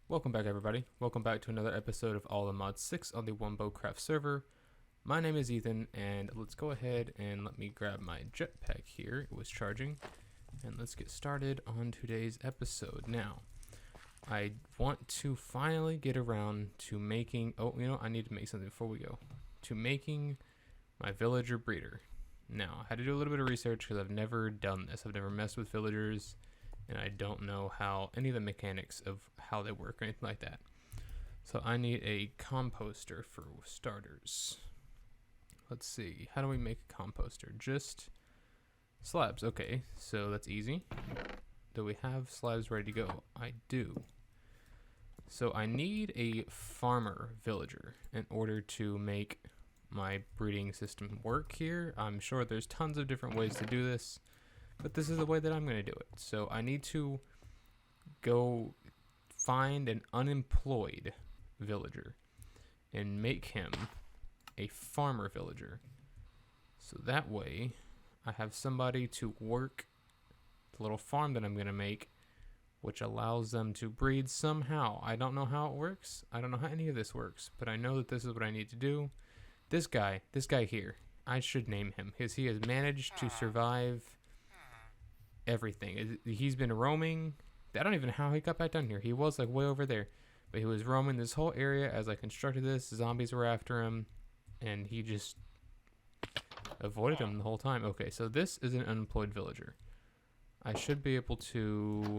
Welcome back, everybody. Welcome back to another episode of All in Mod 6 on the Wombocraft server. My name is Ethan, and let's go ahead and let me grab my jetpack here. It was charging. And let's get started on today's episode. Now, I want to finally get around to making... Oh, I need to make something before we go. To making my villager breeder. Now, I had to do a little bit of research because I've never done this. I've never messed with villagers. And I don't know how any of the mechanics of how they work or anything like that. So I need a composter for starters. Let's see, how do we make a composter? Just slabs. Okay, so that's easy. Do we have slabs ready to go? I do. So I need a farmer villager in order to make my breeding system work here. I'm sure there's tons of different ways to do this, but this is the way that I'm going to do it. So I need to go find an unemployed villager and make him a farmer villager. So that way I have somebody to work the little farm that I'm going to make, which allows them to breed somehow. I don't know how it works. I don't know how any of this works, but I know that this is what I need to do. This guy here, I should name him because he has managed to survive everything. He's been roaming. I don't even know how he got back down here. He was like way over there, but he was roaming this whole area as I constructed this. Zombies were after him, and he just avoided them the whole time. Okay, so this is an unemployed villager. I should be able to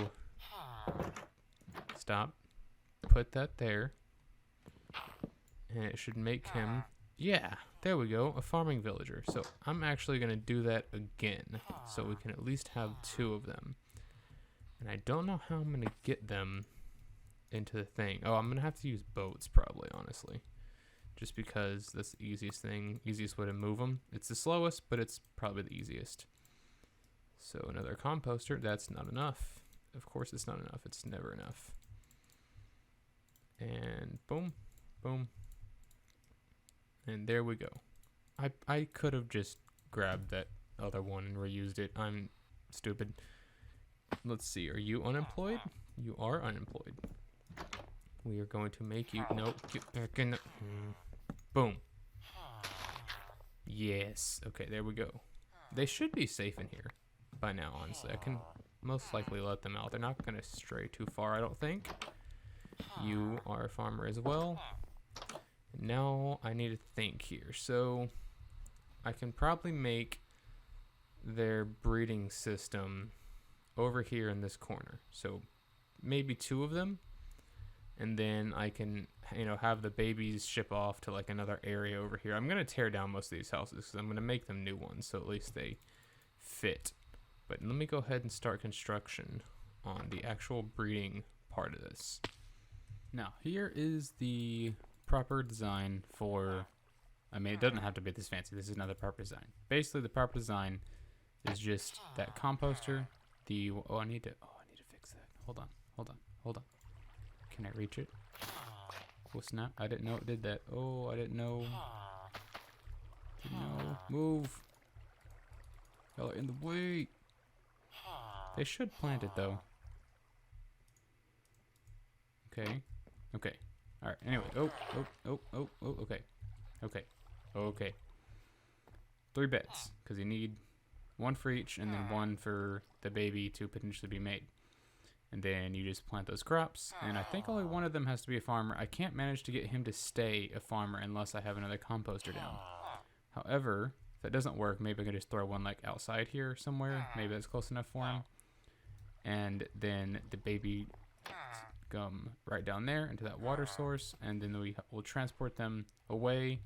put that there, and it should make him, yeah, there we go, a farming villager. So I'm actually going to do that again, so we can at least have 2 of them. And I don't know how I'm going to get them into the thing. Oh, I'm going to have to use boats probably, honestly. Just because that's the easiest way to move them. It's the slowest, but it's probably the easiest. So another composter, that's not enough. Of course it's not enough, it's never enough. And boom, boom. And there we go. I could have just grabbed that other one and reused it. I'm stupid. Let's see, are you unemployed? You are unemployed. We are going to make you, nope, get back in the, boom. Yes, okay, there we go. They should be safe in here by now, honestly. I can most likely let them out. They're not going to stray too far, I don't think. You are a farmer as well. Now I need to think here. So I can probably make their breeding system over here in this corner. So maybe 2 of them. And then I can, have the babies ship off to like another area over here. I'm going to tear down most of these houses because I'm going to make them new ones. So at least they fit. But let me go ahead and start construction on the actual breeding part of this. Now, here is the proper design for, it doesn't have to be this fancy. This is another proper design. Basically, the proper design is just that composter. I need to fix that. Hold on. Can I reach it? Oh, snap. I didn't know it did that. Oh, I didn't know. Move. Y'all are in the way. They should plant it, though. Okay. Alright, anyway. Okay. 3 beds, because you need 1 for each, and then 1 for the baby to potentially be made. And then you just plant those crops, and I think only 1 of them has to be a farmer. I can't manage to get him to stay a farmer unless I have another composter down. However, if that doesn't work, maybe I can just throw one like outside here somewhere. Maybe that's close enough for him. And then the baby come right down there into that water source, and then we will transport them away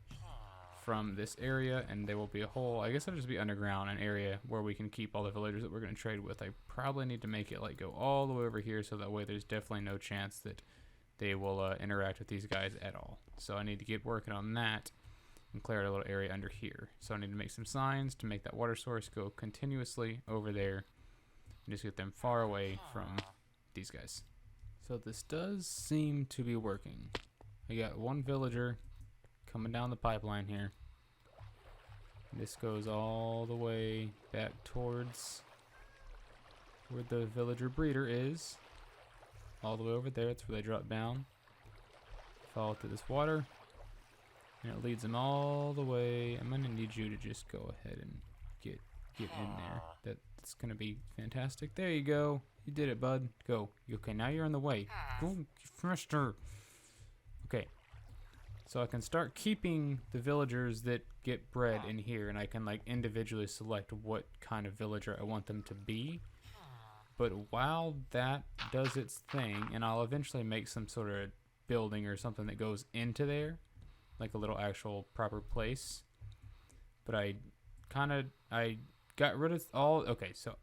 from this area, and there will be a whole, I guess it'll just be underground, an area where we can keep all the villagers that we're going to trade with. I probably need to make it like go all the way over here, so that way there's definitely no chance that they will interact with these guys at all. So I need to get working on that and clear out a little area under here. So I need to make some signs to make that water source go continuously over there and just get them far away from these guys. So this does seem to be working. I got 1 villager coming down the pipeline here. This goes all the way back towards where the villager breeder is. all the way over there. That's where they drop down. Follow through this water. And it leads them all the way. I'm going to need you to just go ahead and get in there. That's going to be fantastic. There you go. You did it, bud. Go. Okay, now you're in the way. Go faster. Okay. So I can start keeping the villagers that get bred in here, and I can like individually select what kind of villager I want them to be. But while that does its thing, and I'll eventually make some sort of building or something that goes into there, like a little actual proper place. But I got rid of all, okay, so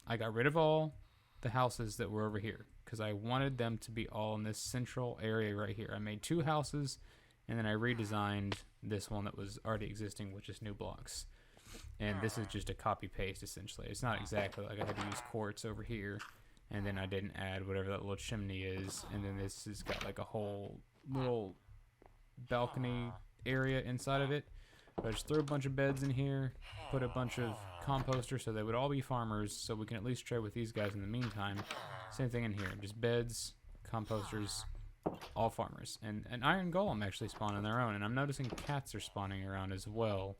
I got rid of all the houses that were over here because I wanted them to be all in this central area right here. I made 2 houses, and then I redesigned this one that was already existing with just new blocks. And this is just a copy paste essentially. It's not exactly like I had to use quartz over here, and then I didn't add whatever that little chimney is, and then this has got like a whole little balcony area inside of it. But I just threw a bunch of beds in here, put a bunch of composters so they would all be farmers, so we can at least trade with these guys in the meantime. Same thing in here, just beds, composters, all farmers. And an iron golem actually spawned on their own, and I'm noticing cats are spawning around as well.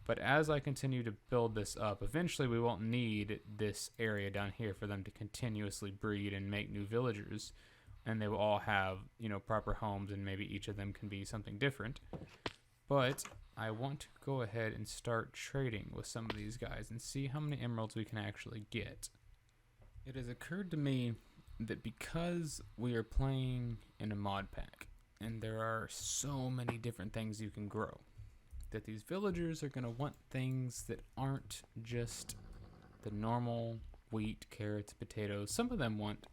But as I continue to build this up, eventually we won't need this area down here for them to continuously breed and make new villagers. And they will all have, you know, proper homes, and maybe each of them can be something different. But I want to go ahead and start trading with some of these guys and see how many emeralds we can actually get. It has occurred to me that because we are playing in a mod pack, and there are so many different things you can grow, that these villagers are going to want things that aren't just the normal wheat, carrots, potatoes. Some of them want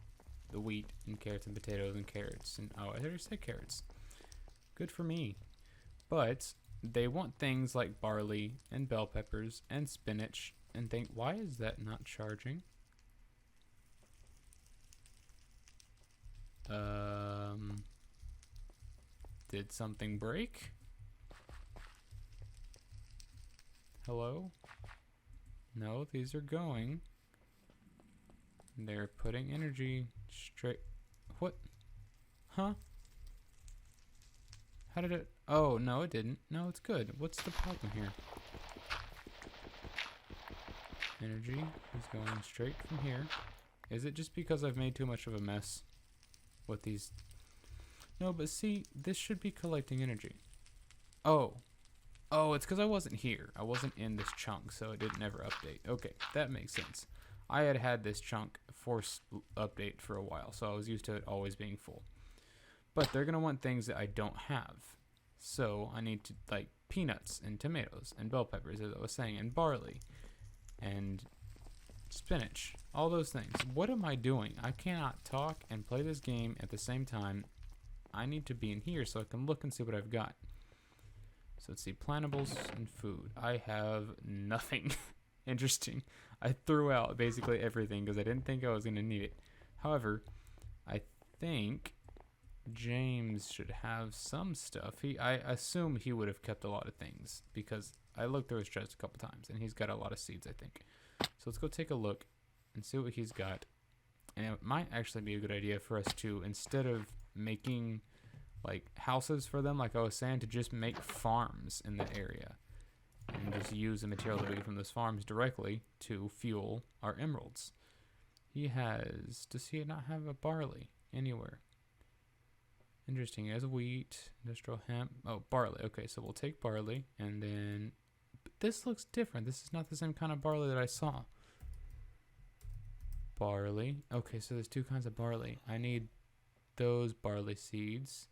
the wheat and carrots and potatoes and carrots. And oh, I already said carrots. Good for me. But they want things like barley and bell peppers and spinach and think, why is that not charging? Did something break? Hello? No, these are going. They're putting energy straight. What? Huh? How did it? Oh, no, it didn't. No, it's good. What's the problem here? Energy is going straight from here. Is it just because I've made too much of a mess with these? No, but see, this should be collecting energy. Oh. Oh, it's because I wasn't here. I wasn't in this chunk, so it didn't ever update. Okay, that makes sense. I had this chunk force update for a while, so I was used to it always being full. But they're going to want things that I don't have. So I need to, like, peanuts and tomatoes and bell peppers, as I was saying, and barley and spinach. All those things. What am I doing? I cannot talk and play this game at the same time. I need to be in here so I can look and see what I've got. So let's see, plantables and food. I have nothing interesting. I threw out basically everything because I didn't think I was going to need it. However, I think James should have some stuff. I assume he would have kept a lot of things because I looked through his chest a couple times and he's got a lot of seeds, I think. So let's go take a look and see what he's got. And it might actually be a good idea for us to, instead of making like houses for them, like I was saying, to just make farms in the area and just use the material that we get from those farms directly to fuel our emeralds. Does he not have a barley anywhere? Interesting. He has wheat, industrial hemp. Oh, barley. Okay, so we'll take barley, and then this looks different. This is not the same kind of barley that I saw. Barley. Okay, so there's 2 kinds of barley. I need those barley seeds,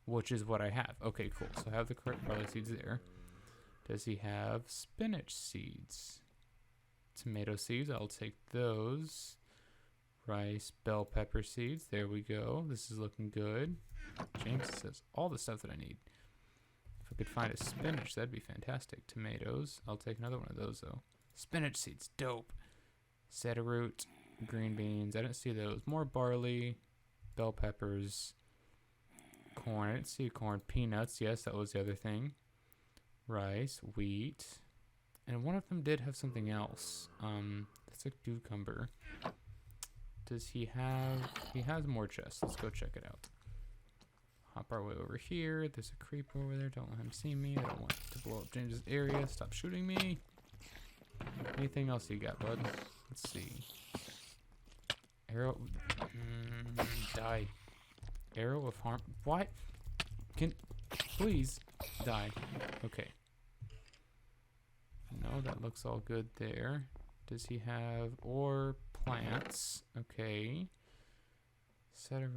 which is what I have. Okay, cool. So I have the correct barley seeds there. Does he have spinach seeds? Tomato seeds. I'll take those. Rice, bell pepper seeds. There we go. This is looking good. James says all the stuff that I need. If I could find a spinach, that'd be fantastic. Tomatoes. I'll take another one of those, though. Spinach seeds. Dope. Seta root. Green beans. I didn't see those. More barley. Bell peppers. Corn. I didn't see corn. Peanuts. Yes, that was the other thing. Rice. Wheat. And one of them did have something else. That's a cucumber. Does he have... He has more chests. Let's go check it out. Hop our way over here. There's a creeper over there. Don't let him see me. I don't want to blow up James's area. Stop shooting me. Anything else you got, bud? Let's see. Arrow... die. Arrow of harm... What? Can... Please die. Okay. No, that looks all good there. Does he have ore plants? Okay. Cedar,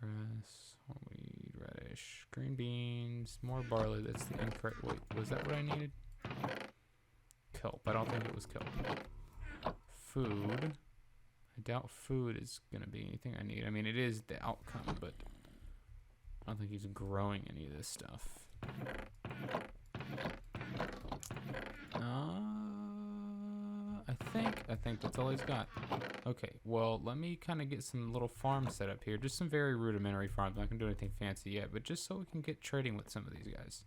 grass, wheat, radish, green beans, more barley. That's the incorrect. Wait, was that what I needed? Kelp. I don't think it was kelp. Food. I doubt food is going to be anything I need. I mean, it is the outcome, but I don't think he's growing any of this stuff. I think that's all he's got. Okay, well, let me kind of get some little farms set up here. Just some very rudimentary farms. I'm not going to do anything fancy yet, but just so we can get trading with some of these guys.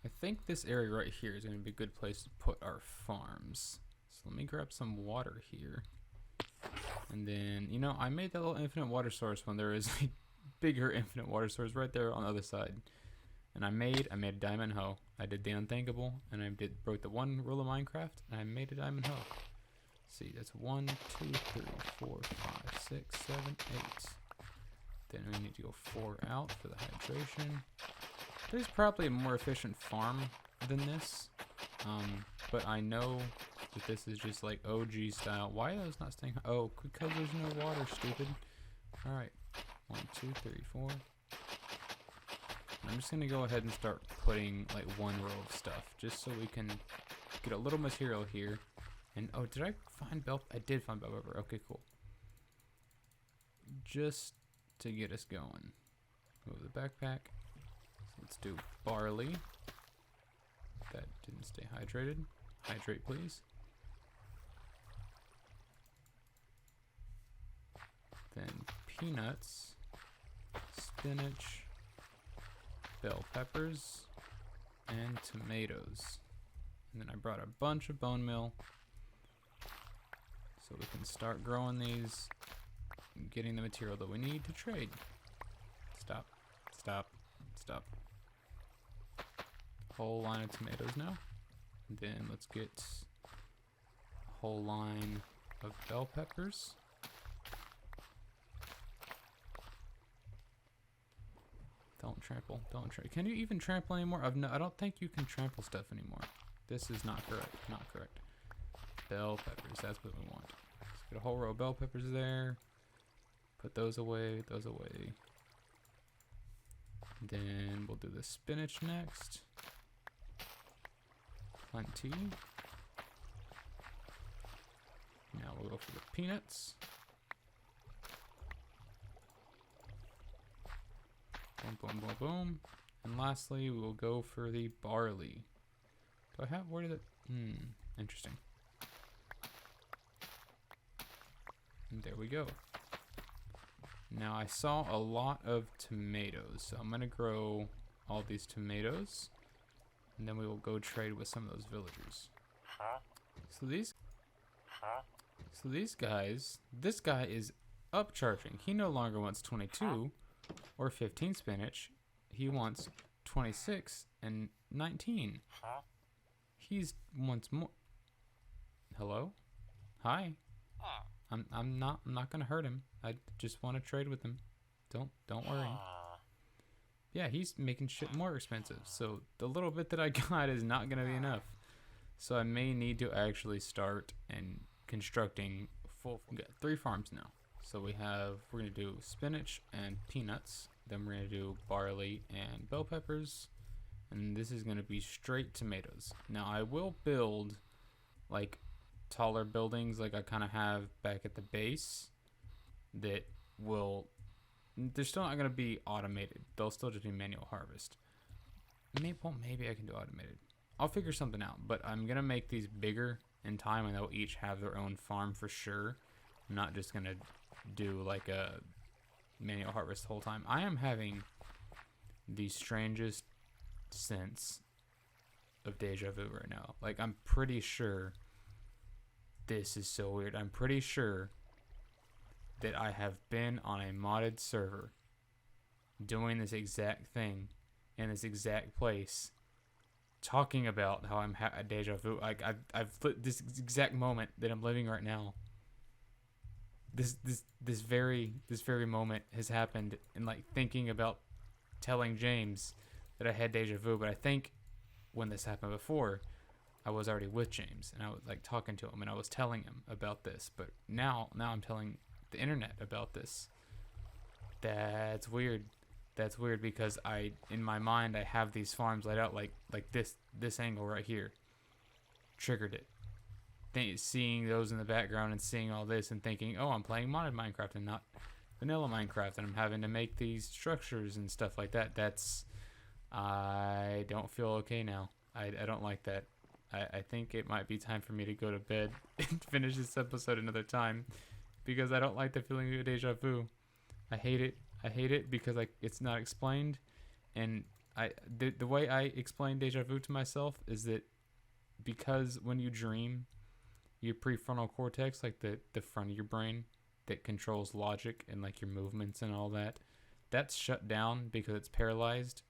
I think this area right here is going to be a good place to put our farms. So let me grab some water here. And then, you know, I made that little infinite water source when there is a bigger infinite water source right there on the other side. And I made a diamond hoe. I did the unthinkable, and I broke the one rule of Minecraft, and I made a diamond hoe. See, that's 1, 2, 3, 4, 5, 6, 7, 8. Then we need to go 4 out for the hydration. There's probably a more efficient farm than this, but I know that this is just like OG style. Why are those not staying? Oh, because there's no water, stupid. All right, 1, 2, 3, 4. I'm just gonna go ahead and start putting like one row of stuff, just so we can get a little material here. And oh, did I find bell? I did find bell pepper. Okay, cool. Just to get us going. Move the backpack. So let's do barley. That didn't stay hydrated. Hydrate, please. Then peanuts, spinach, bell peppers, and tomatoes. And then I brought a bunch of bone meal so we can start growing these and getting the material that we need to trade. Stop, stop, stop. Whole line of tomatoes now. And then let's get a whole line of bell peppers. Don't trample, don't trample. Can you even trample anymore? I don't think you can trample stuff anymore. This is not correct, not correct. Bell peppers, that's what we want. Let's get a whole row of bell peppers there. Put those away, those away. Then we'll do the spinach next. Plenty. Now we'll go for the peanuts. Boom, boom, boom, boom. And lastly, we will go for the barley. Do I have, where did it, interesting. And there we go. Now I saw a lot of tomatoes, so I'm gonna grow all these tomatoes, and then we will go trade with some of those villagers. So these guys, this guy is upcharging. He no longer wants 22 or 15 spinach. He wants 26 and 19. He's wants more. Hello? Hi. I'm not gonna hurt him. I just want to trade with him. Don't worry. Yeah, he's making shit more expensive. So the little bit that I got is not gonna be enough. So I may need to actually start and constructing full. We got 3 farms now. So we're gonna do spinach and peanuts. Then we're gonna do barley and bell peppers. And this is gonna be straight tomatoes. Now I will build like taller buildings like I kind of have back at the base that will, they're still not gonna be automated. They'll still just be manual harvest. Maybe I can do automated. I'll figure something out, but I'm gonna make these bigger in time and they'll each have their own farm for sure. I'm not just gonna do like a manual harvest the whole time. I am having the strangest sense of deja vu right now. Like, I'm pretty sure this is so weird. I'm pretty sure that I have been on a modded server doing this exact thing in this exact place, talking about how I'm a deja vu. Like I've this exact moment that I'm living right now. This very moment has happened, and like thinking about telling James that I had deja vu. But I think when this happened before, I was already with James, and I was like talking to him, and I was telling him about this. But now I'm telling the internet about this. That's weird. That's weird because in my mind, I have these farms laid out like this angle right here triggered it. Seeing those in the background and seeing all this and thinking, oh, I'm playing modded Minecraft and not vanilla Minecraft, and I'm having to make these structures and stuff like that. I don't feel okay now. I don't like that. I think it might be time for me to go to bed and finish this episode another time, because I don't like the feeling of deja vu. I hate it. I hate it because it's not explained, and the way I explain deja vu to myself is that because when you dream, your prefrontal cortex, like the front of your brain that controls logic and like your movements and all that, that's shut down because it's paralyzed.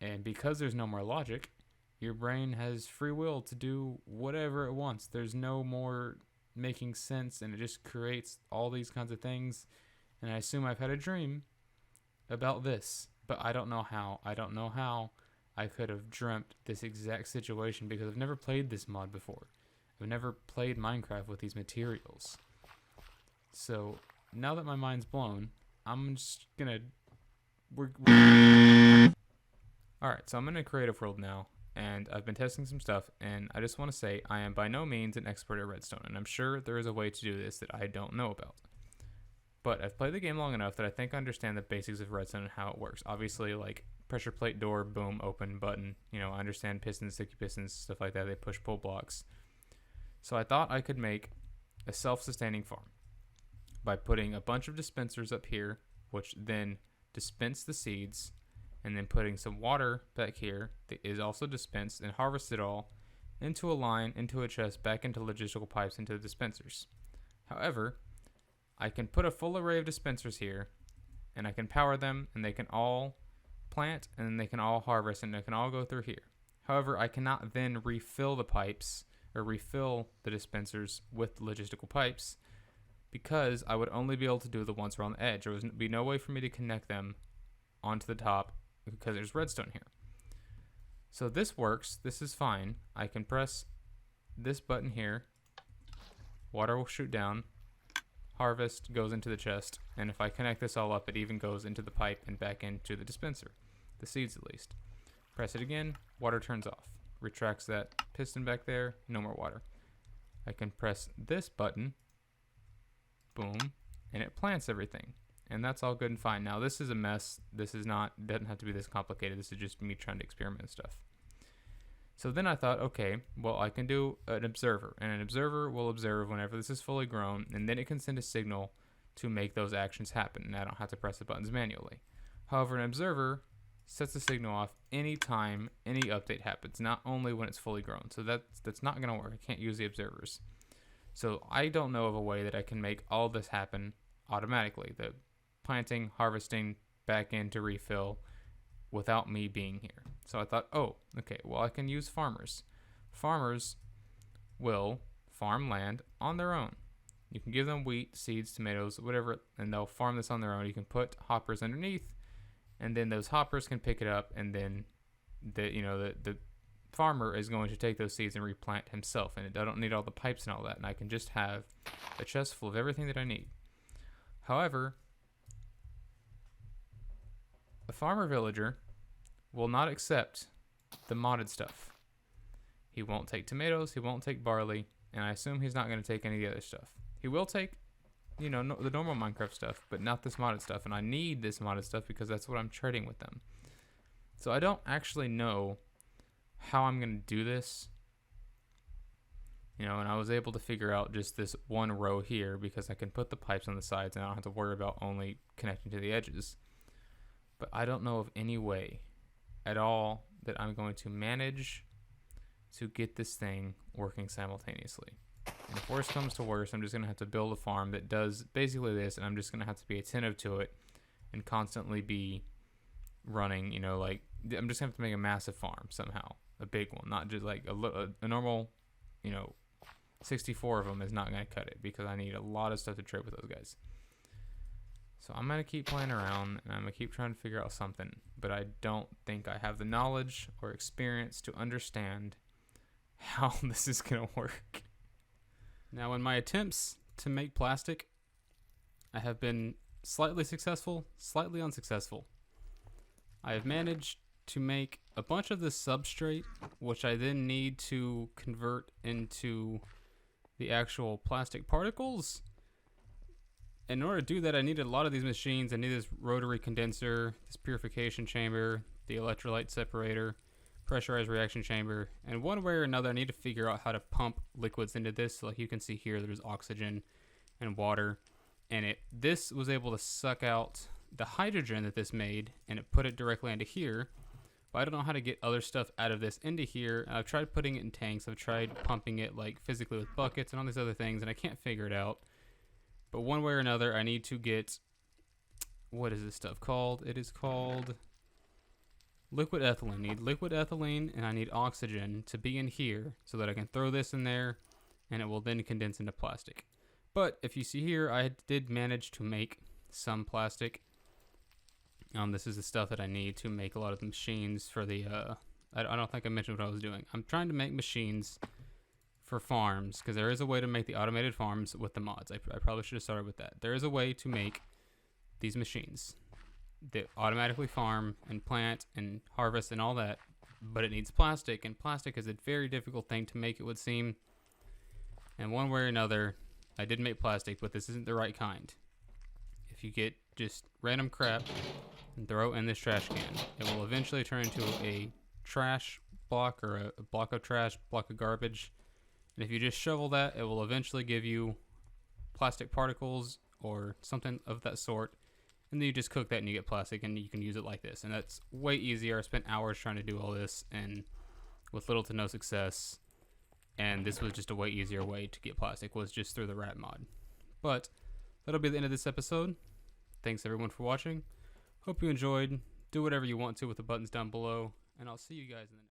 And because there's no more logic, your brain has free will to do whatever it wants. There's no more making sense, and it just creates all these kinds of things. And I assume I've had a dream about this, but I don't know how. I don't know how I could have dreamt this exact situation, because I've never played this mod before. I've never played Minecraft with these materials. So now that my mind's blown, I'm just gonna... Alright, so I'm in a creative world now, and I've been testing some stuff, and I just want to say I am by no means an expert at Redstone, and I'm sure there is a way to do this that I don't know about. But I've played the game long enough that I think I understand the basics of Redstone and how it works. Obviously, like pressure plate door, boom, open, button. You know, I understand pistons, sticky pistons, stuff like that. They push pull blocks. So I thought I could make a self-sustaining farm by putting a bunch of dispensers up here, which then dispense the seeds, and then putting some water back here that is also dispensed, and harvest it all into a line, into a chest, back into logistical pipes, into the dispensers. However, I can put a full array of dispensers here, and I can power them, and they can all plant, and then they can all harvest, and they can all go through here. However, I cannot then refill the pipes, or refill the dispensers with logistical pipes, because I would only be able to do the ones around the edge. There would be no way for me to connect them onto the top, because there's redstone here. So this works. This is fine. I can press this button here. Water will shoot down. Harvest goes into the chest. And if I connect this all up, it even goes into the pipe and back into the dispenser. The seeds at least. Press it again. Water turns off. Retracts that piston back there. No more water. I can press this button. Boom. And it plants everything. And that's all good and fine. Now, this is a mess. This is not, doesn't have to be this complicated. This is just me trying to experiment with stuff. So then I thought, okay, well, I can do an observer. And an observer will observe whenever this is fully grown. And then it can send a signal to make those actions happen. And I don't have to press the buttons manually. However, an observer sets the signal off anytime any update happens. Not only when it's fully grown. So that's not going to work. I can't use the observers. So I don't know of a way that I can make all this happen automatically. The planting, harvesting, back in to refill without me being here. So I thought, oh, okay, well, I can use farmers. Farmers will farm land on their own. You can give them wheat, seeds, tomatoes, whatever, and they'll farm this on their own. You can put hoppers underneath, and then those hoppers can pick it up, and then the farmer is going to take those seeds and replant himself, and I don't need all the pipes and all that, and I can just have a chest full of everything that I need. However, a farmer villager will not accept the modded stuff. He won't take tomatoes, he won't take barley, and I assume he's not going to take any of the other stuff. He will take, the normal Minecraft stuff, but not this modded stuff, and I need this modded stuff because that's what I'm trading with them. So I don't actually know how I'm going to do this. And I was able to figure out just this one row here because I can put the pipes on the sides and I don't have to worry about only connecting to the edges. But I don't know of any way at all that I'm going to manage to get this thing working simultaneously. And if worse comes to worse, I'm just going to have to build a farm that does basically this, and I'm just going to have to be attentive to it and constantly be running, you know, like, I'm just going to have to make a massive farm somehow. A big one, not just like a normal, you know, 64 of them is not going to cut it because I need a lot of stuff to trade with those guys. So I'm going to keep playing around and I'm going to keep trying to figure out something. But I don't think I have the knowledge or experience to understand how this is going to work. Now, in my attempts to make plastic, I have been slightly successful, slightly unsuccessful. I have managed to make a bunch of this substrate, which I then need to convert into the actual plastic particles. In order to do that, I needed a lot of these machines. I need this rotary condenser, this purification chamber, the electrolyte separator, pressurized reaction chamber, and one way or another I need to figure out how to pump liquids into this. So like you can see here, there's oxygen and water, and this was able to suck out the hydrogen that this made, and it put it directly into here. But I don't know how to get other stuff out of this into here. I've tried putting it in tanks. I've tried pumping it like physically with buckets and all these other things, and I can't figure it out. But one way or another, I need to get, what is this stuff called? It is called liquid ethylene. I need liquid ethylene, and I need oxygen to be in here so that I can throw this in there, and it will then condense into plastic. But if you see here, I did manage to make some plastic. This is the stuff that I need to make a lot of the machines for the, I don't think I mentioned what I was doing. I'm trying to make machines for farms, because there is a way to make the automated farms with the mods. I probably should have started with that. There is a way to make these machines that automatically farm and plant and harvest and all that, but it needs plastic, and plastic is a very difficult thing to make, it would seem. And one way or another, I did make plastic, but this isn't the right kind. If you get just random crap and throw it in this trash can, it will eventually turn into a trash block, or a block of trash, block of garbage. And if you just shovel that, it will eventually give you plastic particles or something of that sort. And then you just cook that and you get plastic, and you can use it like this. And that's way easier. I spent hours trying to do all this and with little to no success. And this was just a way easier way to get plastic, was just through the rat mod. But that'll be the end of this episode. Thanks everyone for watching. Hope you enjoyed. Do whatever you want to with the buttons down below. And I'll see you guys in the next